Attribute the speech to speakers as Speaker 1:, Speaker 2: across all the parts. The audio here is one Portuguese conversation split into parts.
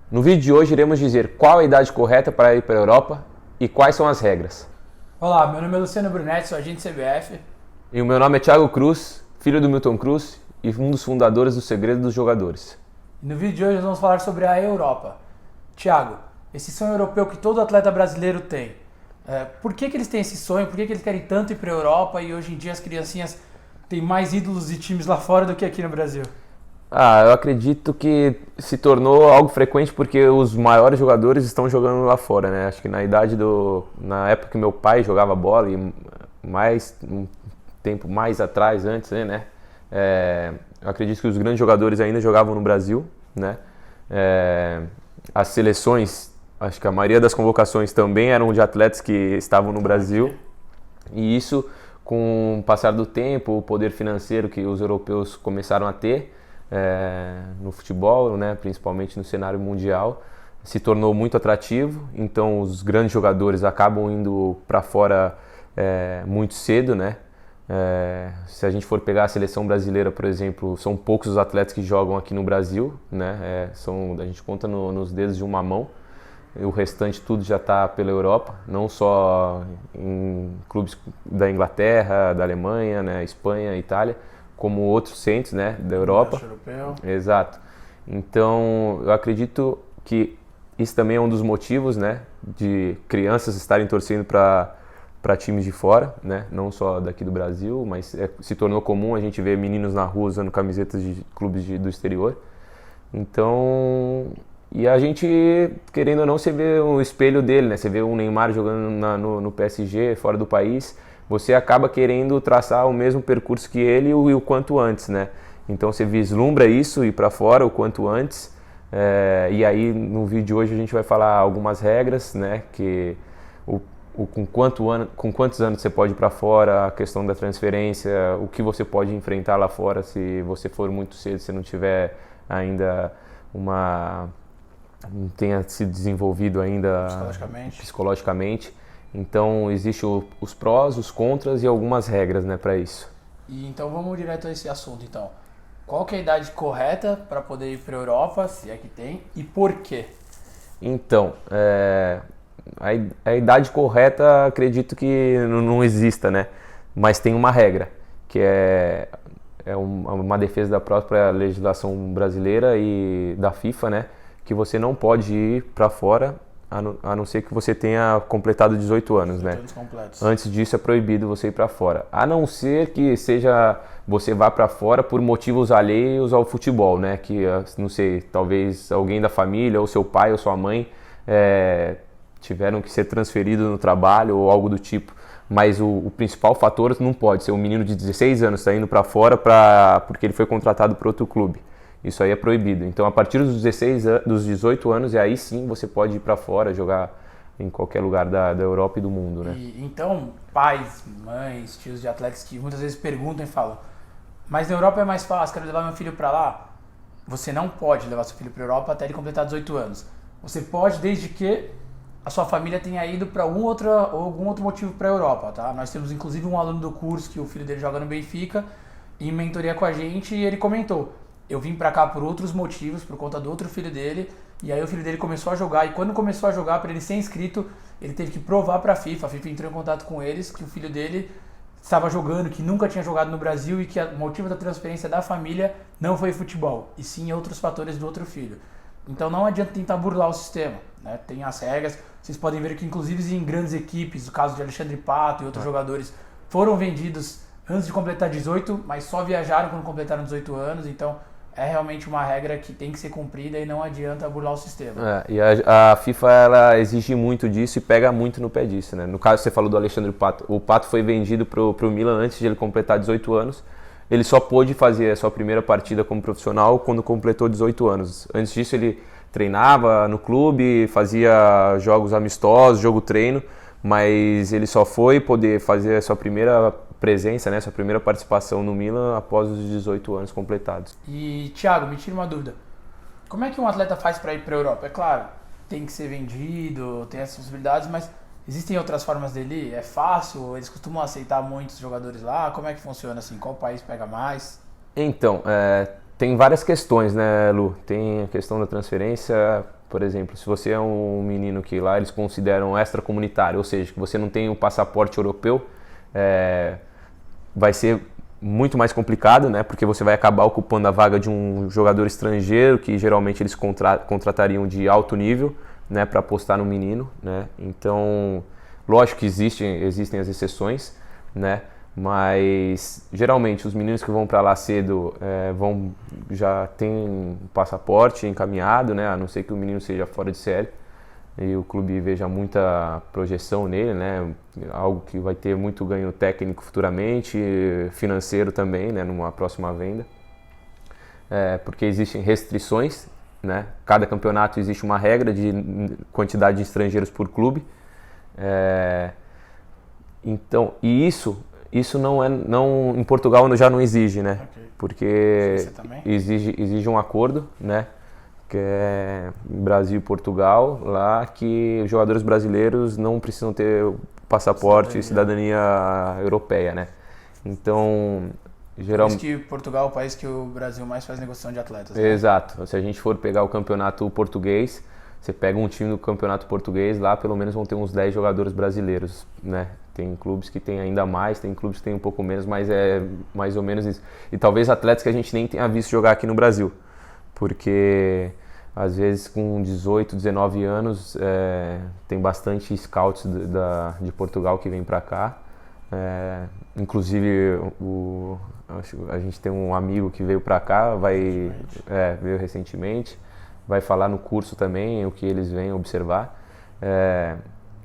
Speaker 1: No vídeo de hoje iremos dizer qual a idade correta para ir para a Europa e quais são as regras.
Speaker 2: Olá, meu nome é Luciano Brunetti, sou agente CBF.
Speaker 1: E o meu nome é Thiago Cruz, filho do Milton Cruz e um dos fundadores do Segredo dos Jogadores.
Speaker 2: No vídeo de hoje nós vamos falar sobre a Europa. Thiago, esse sonho europeu que todo atleta brasileiro tem. Por que eles têm esse sonho? Por que eles querem tanto ir para a Europa e hoje em dia as criancinhas têm mais ídolos e times lá fora do que aqui no Brasil?
Speaker 1: Eu acredito que se tornou algo frequente porque os maiores jogadores estão jogando lá fora, né? Acho que na época que meu pai jogava bola e um tempo mais atrás, antes, né? Eu acredito que os grandes jogadores ainda jogavam no Brasil, né? As seleções, acho que a maioria das convocações também eram de atletas que estavam no Brasil. E isso, com o passar do tempo, o poder financeiro que os europeus começaram a ter, no futebol, né, principalmente no cenário mundial, se tornou muito atrativo. Então os grandes jogadores acabam indo para fora muito cedo, né? Se a gente for pegar a seleção brasileira, por exemplo, são poucos os atletas que jogam aqui no Brasil, né? A gente conta nos dedos de uma mão. E o restante tudo já está pela Europa, não só em clubes da Inglaterra, da Alemanha, né, Espanha, Itália, como outros centros, né, da Europa.
Speaker 2: Europeu.
Speaker 1: Exato. Então, eu acredito que isso também é um dos motivos, né, de crianças estarem torcendo para times de fora, né, não só daqui do Brasil, mas se tornou comum a gente ver meninos na rua usando camisetas de clubes do exterior. Então, e a gente, querendo ou não, você vê o espelho dele, né? Você vê o Neymar jogando no PSG, fora do país, você acaba querendo traçar o mesmo percurso que ele e o quanto antes, né? Então você vislumbra isso, ir para fora o quanto antes. E aí no vídeo de hoje a gente vai falar algumas regras, né? Que com quantos anos você pode ir para fora, a questão da transferência, o que você pode enfrentar lá fora se você for muito cedo, se não tiver ainda não tenha sido desenvolvido ainda psicologicamente. Então existem os prós, os contras e algumas regras, né, para isso.
Speaker 2: E então vamos direto a esse assunto então. Qual que é a idade correta para poder ir para a Europa, se é que tem, e por quê?
Speaker 1: Então, a idade correta acredito que não exista, né? Mas tem uma regra, que é uma defesa da própria legislação brasileira e da FIFA, né? Que você não pode ir para fora a não ser que você tenha completado 18 anos, né? Antes disso é proibido você ir para fora. A não ser que você vá para fora por motivos alheios ao futebol, né? Que, não sei, talvez alguém da família, ou seu pai ou sua mãe tiveram que ser transferidos no trabalho ou algo do tipo. Mas o principal fator não pode ser um menino de 16 anos está indo para fora porque ele foi contratado para outro clube. Isso aí é proibido. Então, a partir dos 18 anos, aí sim você pode ir para fora, jogar em qualquer lugar da Europa e do mundo, né?
Speaker 2: Então, pais, mães, tios de atletas que muitas vezes perguntam e falam: mas na Europa é mais fácil, quero levar meu filho para lá. Você não pode levar seu filho para a Europa até ele completar 18 anos. Você pode desde que a sua família tenha ido para algum outro motivo para a Europa, tá? Nós temos inclusive um aluno do curso que o filho dele joga no Benfica em mentoria com a gente e ele comentou: eu vim pra cá por outros motivos, por conta do outro filho dele, e aí o filho dele começou a jogar, e quando começou a jogar, para ele ser inscrito, ele teve que provar pra FIFA, a FIFA entrou em contato com eles, que o filho dele estava jogando, que nunca tinha jogado no Brasil, e que o motivo da transferência da família não foi futebol, e sim outros fatores do outro filho. Então não adianta tentar burlar o sistema, né? Tem as regras, vocês podem ver que inclusive em grandes equipes, o caso de Alexandre Pato e outros jogadores, foram vendidos antes de completar 18, mas só viajaram quando completaram 18 anos, então é realmente uma regra que tem que ser cumprida e não adianta burlar o sistema.
Speaker 1: E a FIFA ela exige muito disso e pega muito no pé disso, né? No caso, você falou do Alexandre Pato. O Pato foi vendido pro Milan antes de ele completar 18 anos. Ele só pôde fazer a sua primeira partida como profissional quando completou 18 anos. Antes disso, ele treinava no clube, fazia jogos amistosos, jogo-treino, mas ele só foi poder fazer a sua primeira presença, né, sua primeira participação no Milan após os 18 anos completados.
Speaker 2: E, Thiago, me tira uma dúvida. Como é que um atleta faz para ir para a Europa? É claro, tem que ser vendido, tem essas possibilidades, mas existem outras formas dele ir? É fácil? Eles costumam aceitar muitos jogadores lá? Como é que funciona assim? Qual país pega mais?
Speaker 1: Então, tem várias questões, né, Lu? Tem a questão da transferência, por exemplo, se você é um menino que lá eles consideram extracomunitário, ou seja, que você não tem um passaporte europeu, vai ser muito mais complicado, né? Porque você vai acabar ocupando a vaga de um jogador estrangeiro, que geralmente eles contratariam de alto nível, né? Para apostar no menino, né? Então, lógico que existem as exceções, né? Mas geralmente os meninos que vão para lá cedo já tem um passaporte encaminhado, né? A não ser que o menino seja fora de série e o clube veja muita projeção nele, né? Algo que vai ter muito ganho técnico futuramente, financeiro também, né? Numa próxima venda, porque existem restrições, né? Cada campeonato existe uma regra de quantidade de estrangeiros por clube, então, e isso não em Portugal já não exige, né?
Speaker 2: Ok.
Speaker 1: Porque
Speaker 2: também?
Speaker 1: exige um acordo, né? Que é Brasil e Portugal, lá que os jogadores brasileiros não precisam ter passaporte e cidadania europeia, né? Então,
Speaker 2: Por
Speaker 1: geralmente...
Speaker 2: isso que Portugal é o país que o Brasil mais faz negociação de atletas, né?
Speaker 1: Exato. Se a gente for pegar o campeonato português, você pega um time do campeonato português, lá pelo menos vão ter uns 10 jogadores brasileiros, né? Tem clubes que tem ainda mais, tem clubes que tem um pouco menos, mas é mais ou menos isso. E talvez atletas que a gente nem tenha visto jogar aqui no Brasil, porque às vezes com 18, 19 anos tem bastante scouts de Portugal que vem para cá. Inclusive a gente tem um amigo que veio para cá, veio recentemente, vai falar no curso também o que eles vêm observar.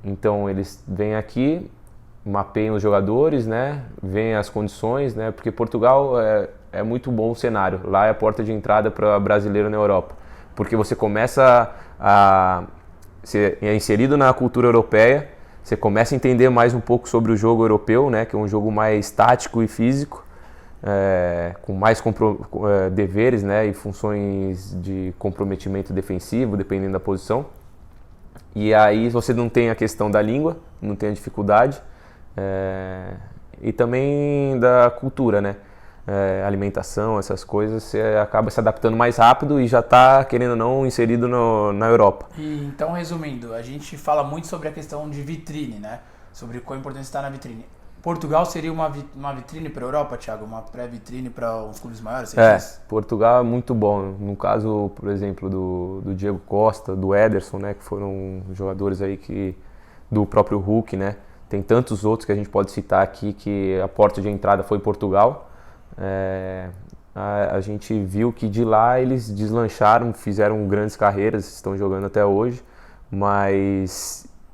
Speaker 1: Então eles vêm aqui, mapeiam os jogadores, né? Veem as condições, né? Porque Portugal é muito bom o cenário. Lá é a porta de entrada para brasileiro na Europa, porque você começa a ser inserido na cultura europeia, você começa a entender mais um pouco sobre o jogo europeu, né? Que é um jogo mais tático e físico, com mais deveres, né? E funções de comprometimento defensivo, dependendo da posição. E aí você não tem a questão da língua, não tem a dificuldade. E também da cultura, né? Alimentação, essas coisas, você acaba se adaptando mais rápido e já está, querendo ou não, inserido na Europa.
Speaker 2: E, então, resumindo, a gente fala muito sobre a questão de vitrine, né? Sobre qual a importância está na vitrine. Portugal seria uma vitrine para a Europa, Thiago? Uma pré-vitrine para os clubes maiores?
Speaker 1: Portugal é muito bom. No caso, por exemplo, do Diego Costa, do Ederson, né? Que foram jogadores aí do próprio Hulk, né? Tem tantos outros que a gente pode citar aqui que a porta de entrada foi Portugal. A gente viu que de lá eles deslancharam, fizeram grandes carreiras, estão jogando até hoje,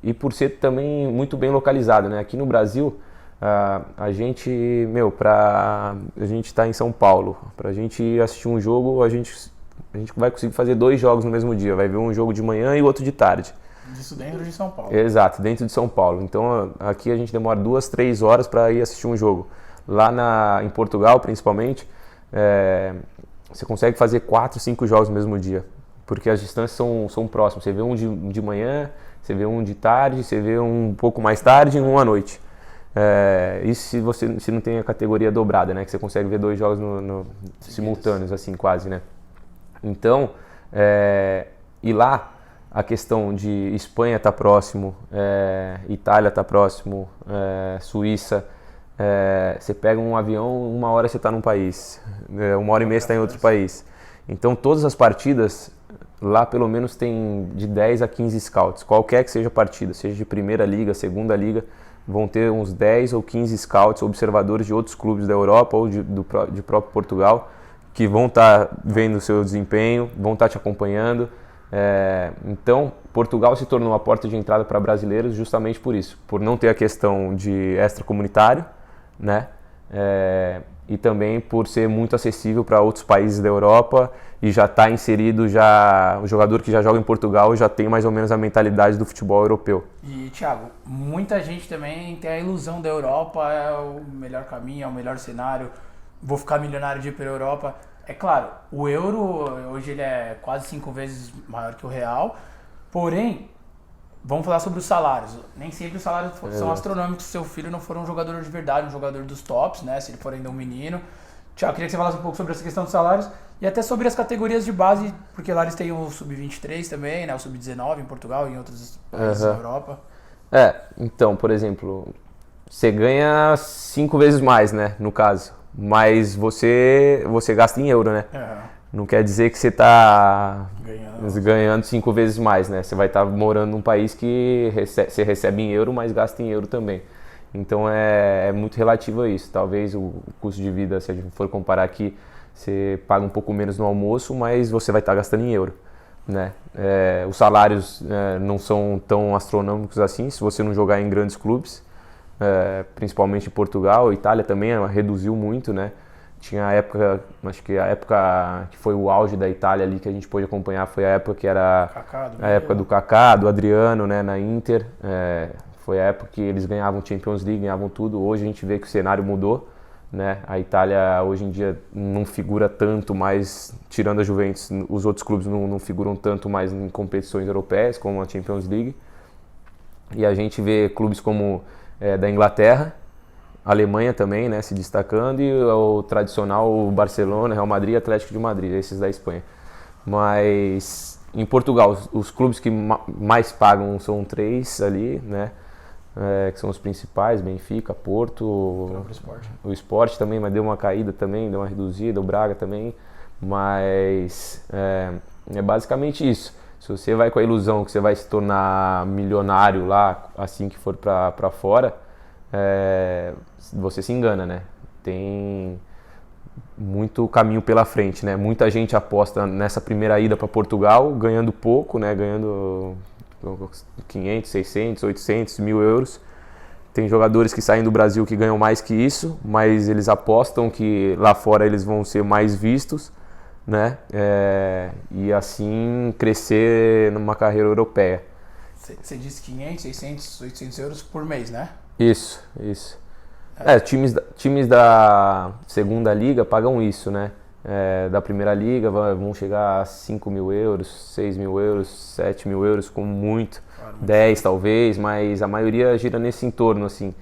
Speaker 1: e por ser também muito bem localizado, né? Aqui no Brasil, a gente está em São Paulo, para a gente assistir um jogo, a gente vai conseguir fazer 2 jogos no mesmo dia, vai ver um jogo de manhã e outro de tarde.
Speaker 2: Isso dentro de São Paulo.
Speaker 1: Exato, dentro de São Paulo. Então aqui a gente demora 2, 3 horas para ir assistir um jogo. Lá em Portugal, principalmente, você consegue fazer 4, 5 jogos no mesmo dia, porque as distâncias são próximas. Você vê um de manhã, você vê um de tarde, você vê um pouco mais tarde e um à noite. Isso se não tem a categoria dobrada, né? Que você consegue ver 2 jogos simultâneos, assim, quase, né? Então, e lá a questão de Espanha tá próximo, Itália tá próximo, Suíça, você pega um avião, 1 hora você está num país, 1h30 você está em outro país. Então todas as partidas lá pelo menos tem de 10 a 15 scouts, qualquer que seja a partida, seja de primeira liga, segunda liga, vão ter uns 10 ou 15 scouts, observadores de outros clubes da Europa ou de próprio Portugal, que vão estar vendo o seu desempenho, vão estar te acompanhando. Então, Portugal se tornou a porta de entrada para brasileiros justamente por isso, por não ter a questão de extracomunitário, né? E também por ser muito acessível para outros países da Europa e já está inserido, o jogador que já joga em Portugal já tem mais ou menos a mentalidade do futebol europeu.
Speaker 2: E, Thiago, muita gente também tem a ilusão da Europa, é o melhor caminho, é o melhor cenário, vou ficar milionário de ir para a Europa. É claro, o euro hoje ele é quase 5 vezes maior que o real, porém, vamos falar sobre os salários. Nem sempre os salários são astronômicos se seu filho não for um jogador de verdade, um jogador dos tops, né? Se ele for ainda um menino, Tiago, queria que você falasse um pouco sobre essa questão dos salários e até sobre as categorias de base, porque lá eles têm o Sub-23 também, né? O Sub-19 em Portugal e em outros países da Europa.
Speaker 1: Então, por exemplo, você ganha 5 vezes mais, né, no caso, mas você gasta em euro, né? Não quer dizer que você está ganhando 5 vezes mais, né? Você vai estar morando num país que você recebe em euro, mas gasta em euro também. Então é muito relativo a isso. Talvez o custo de vida, se a gente for comparar aqui, você paga um pouco menos no almoço, mas você vai estar gastando em euro, né? Os salários não são tão astronômicos assim se você não jogar em grandes clubes, principalmente em Portugal. Itália também reduziu muito, né? Tinha a época, acho que a época que foi o auge da Itália ali que a gente pôde acompanhar foi a época que era a época do Kaká, do Adriano, né, na Inter. Foi a época que eles ganhavam Champions League, ganhavam tudo. Hoje a gente vê que o cenário mudou, né? A Itália hoje em dia não figura tanto mais, tirando a Juventus, os outros clubes não figuram tanto mais em competições europeias como a Champions League. E a gente vê clubes como da Inglaterra, a Alemanha também, né, se destacando, e o tradicional Barcelona, Real Madrid e Atlético de Madrid, esses da Espanha. Mas em Portugal, os clubes que mais pagam são 3 ali, né, que são os principais: Benfica, Porto, o Sport também, mas deu uma caída também, deu uma reduzida, o Braga também, mas é basicamente isso. Se você vai com a ilusão que você vai se tornar milionário lá assim que for para fora, você se engana, né? Tem muito caminho pela frente, né? Muita gente aposta nessa primeira ida para Portugal ganhando pouco, né? Ganhando 500, 600, 800, 1.000 euros. Tem jogadores que saem do Brasil que ganham mais que isso, mas eles apostam que lá fora eles vão ser mais vistos, né? E assim crescer numa carreira europeia.
Speaker 2: Você disse 500, 600, 800 euros por mês, né?
Speaker 1: Isso. Times da segunda liga pagam isso, né? Da primeira liga vão chegar a 5.000 euros, 6.000 euros, 7.000 euros, como muito, 10 talvez, mas a maioria gira nesse entorno, assim.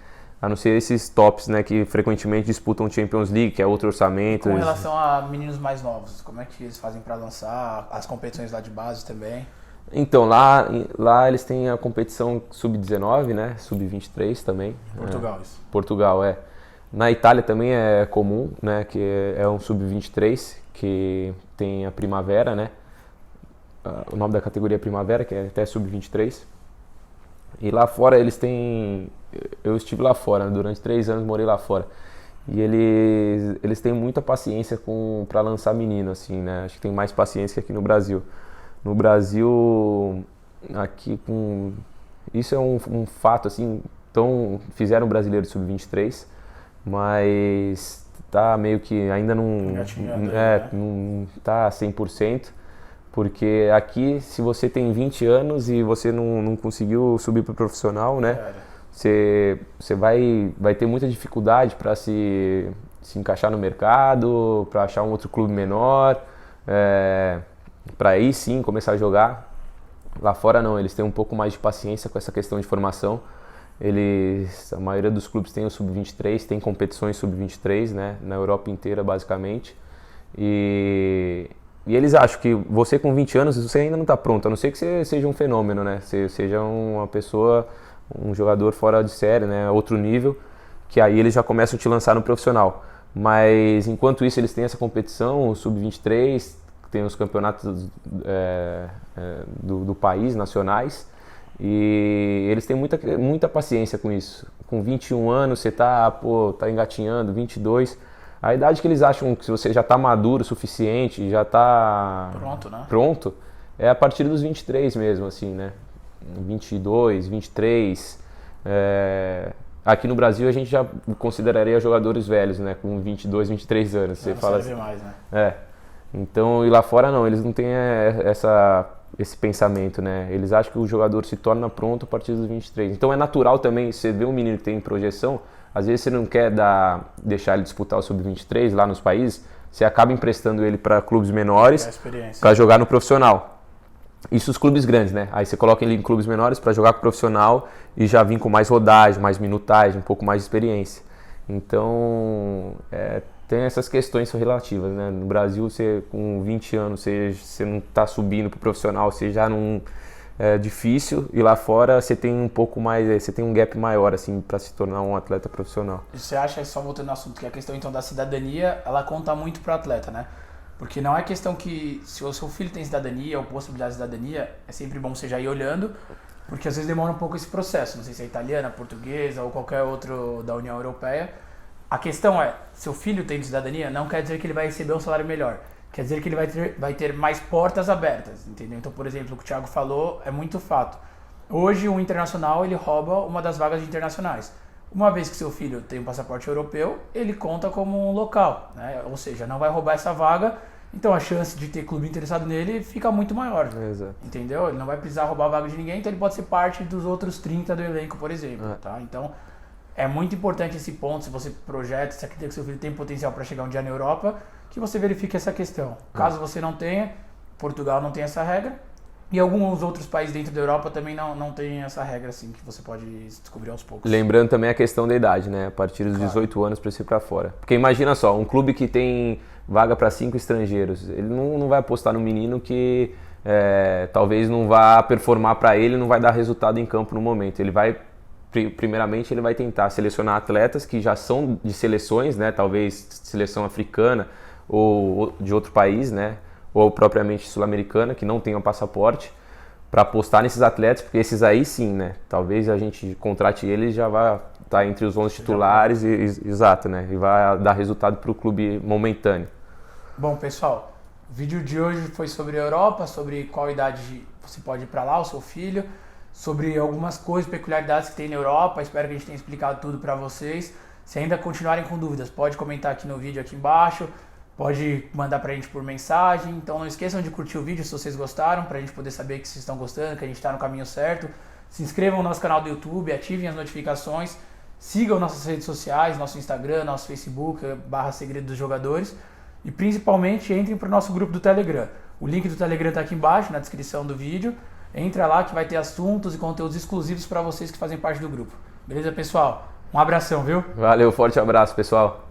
Speaker 1: A não ser esses tops, né, que frequentemente disputam Champions League, que é outro orçamento.
Speaker 2: Com relação a meninos mais novos, como é que eles fazem para lançar as competições lá de base também?
Speaker 1: Então, lá eles têm a competição Sub-19, né? Sub-23 também.
Speaker 2: Portugal, isso.
Speaker 1: Portugal, Na Itália também é comum, né? Que é um Sub-23, que tem a Primavera, né? O nome da categoria é Primavera, que é até Sub-23. E lá fora eles têm... Eu estive lá fora, né? Durante 3 anos morei lá fora. E eles têm muita paciência para lançar menino, assim, né? Acho que tem mais paciência que aqui no Brasil. No Brasil, aqui isso é um fato, assim, fizeram o brasileiro sub-23, mas tá meio que ainda não tá 100%, porque aqui, se você tem 20 anos e você não conseguiu subir para o profissional, né, você vai ter muita dificuldade para se encaixar no mercado, para achar um outro clube menor, para aí sim começar a jogar. Lá fora não, eles têm um pouco mais de paciência com essa questão de formação. A maioria dos clubes tem o sub-23, tem competições sub-23, né, na Europa inteira basicamente. E eles acham que você com 20 anos você ainda não está pronto, a não ser que você seja um fenômeno, né, você seja uma pessoa, um jogador fora de série, né, outro nível, que aí eles já começam a te lançar no profissional. Mas enquanto isso eles têm essa competição, o sub-23, tem os campeonatos do país, nacionais, e eles têm muita paciência com isso. Com 21 anos você tá engatinhando, 22, a idade que eles acham que você já está maduro o suficiente, já está pronto, é a partir dos 23 mesmo, assim, né? 22, 23. Aqui no Brasil a gente já consideraria jogadores velhos, né? Com 22, 23 anos. Você fala assim,
Speaker 2: mais, né?
Speaker 1: Então, e lá fora não, eles não têm esse pensamento, né? Eles acham que o jogador se torna pronto a partir dos 23. Então é natural também, você vê um menino que tem projeção, às vezes você não quer deixar ele disputar o sub-23 lá nos países, você acaba emprestando ele para clubes menores para jogar no profissional. Isso os clubes grandes, né? Aí você coloca ele em clubes menores para jogar com o profissional e já vir com mais rodagem, mais minutagem, um pouco mais de experiência. Então, tem essas questões são relativas, né? No Brasil, você com 20 anos, você não está subindo pro profissional, você já não é difícil, e lá fora você tem um pouco mais, você tem um gap maior assim para se tornar um atleta profissional.
Speaker 2: E você acha, só voltando no assunto, que a questão então da cidadania, ela conta muito pro atleta, né? Porque não é questão que se o seu filho tem cidadania ou possibilidade de cidadania, é sempre bom você já ir olhando, porque às vezes demora um pouco esse processo, não sei se é italiana, portuguesa ou qualquer outro da União Europeia. A questão é, seu filho tem cidadania, não quer dizer que ele vai receber um salário melhor. Quer dizer que ele vai ter mais portas abertas, entendeu? Então, por exemplo, o que o Thiago falou é muito fato. Hoje, o internacional, ele rouba uma das vagas de internacionais. Uma vez que seu filho tem um passaporte europeu, ele conta como um local, né? Ou seja, não vai roubar essa vaga, então a chance de ter clube interessado nele fica muito maior,
Speaker 1: Exato.
Speaker 2: entendeu? Ele não vai precisar roubar a vaga de ninguém, então ele pode ser parte dos outros 30 do elenco, por exemplo, tá? Então, é muito importante esse ponto, se você projeta, se acredita que seu filho tem potencial para chegar um dia na Europa, que você verifique essa questão. Caso você não tenha, Portugal não tem essa regra, e alguns outros países dentro da Europa também não tem essa regra, assim, que você pode descobrir aos poucos.
Speaker 1: Lembrando também a questão da idade, né? A partir dos 18 anos para ir para fora. Porque imagina só, um clube que tem vaga para 5 estrangeiros, ele não vai apostar no menino que talvez não vá performar para ele, não vai dar resultado em campo no momento. Ele vai primeiramente ele vai tentar selecionar atletas que já são de seleções, né? Talvez seleção africana ou de outro país, né? Ou propriamente sul-americana, que não tenham passaporte, para apostar nesses atletas, porque esses aí sim, né? Talvez a gente contrate eles e já vai estar entre os 11 titulares, exato, né? E vai dar resultado para o clube momentâneo.
Speaker 2: Bom, pessoal, o vídeo de hoje foi sobre a Europa, sobre qual idade você pode ir para lá, o seu filho, sobre algumas coisas, peculiaridades que tem na Europa. Espero que a gente tenha explicado tudo para vocês. Se ainda continuarem com dúvidas, pode comentar aqui no vídeo aqui embaixo, pode mandar pra gente por mensagem. Então não esqueçam de curtir o vídeo se vocês gostaram, pra gente poder saber que vocês estão gostando, que a gente tá no caminho certo. Se inscrevam no nosso canal do YouTube, ativem as notificações, sigam nossas redes sociais, nosso Instagram, nosso Facebook, /Segredo dos Jogadores, e principalmente entrem pro nosso grupo do Telegram. O link do Telegram tá aqui embaixo, na descrição do vídeo. Entra lá que vai ter assuntos e conteúdos exclusivos para vocês que fazem parte do grupo. Beleza, pessoal? Um abração, viu?
Speaker 1: Valeu, forte abraço, pessoal.